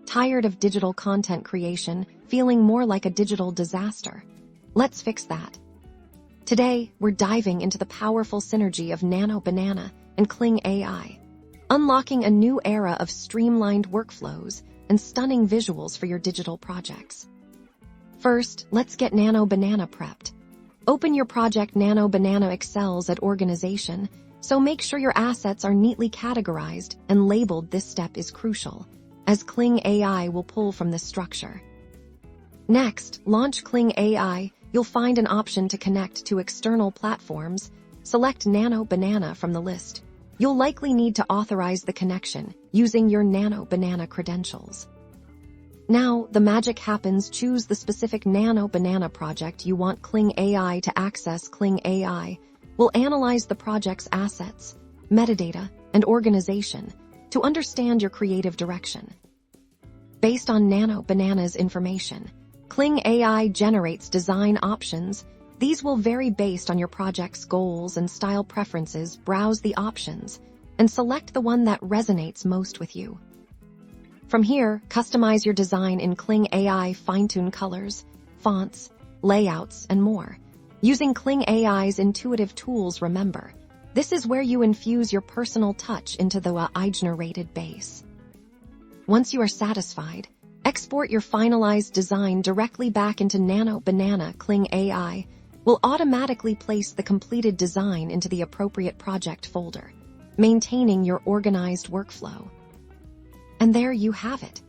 Tired of digital content creation feeling more like a digital disaster? Let's fix that. Today, we're diving into the powerful synergy of Nano Banana and Kling AI, unlocking a new era of streamlined workflows and stunning visuals for your digital projects. First, let's get Nano Banana prepped. Open your project. Nano Banana excels at organization, so make sure your assets are neatly categorized and labeled. This step is crucial, as Kling AI will pull from this structure. Next, launch Kling AI. You'll find an option to connect to external platforms. Select Nano Banana from the list. You'll likely need to authorize the connection using your Nano Banana credentials. Now, the magic happens. Choose the specific Nano Banana project you want Kling AI to access. Kling AI will analyze the project's assets, metadata, and organization to understand your creative direction. Based on Nano Banana's information, Kling AI generates design options. These will vary based on your project's goals and style preferences. Browse the options and select the one that resonates most with you. From here, customize your design in Kling AI. Fine-tune colors, fonts, layouts, and more. Using Kling AI's intuitive tools, remember, this is where you infuse your personal touch into the AI-generated base. Once you are satisfied, export your finalized design directly back into Nano Banana. Kling AI will automatically place the completed design into the appropriate project folder, maintaining your organized workflow. And there you have it.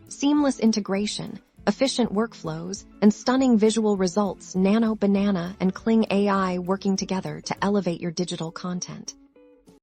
Seamless integration, efficient workflows, and stunning visual results. Nano Banana and Kling AI working together to elevate your digital content.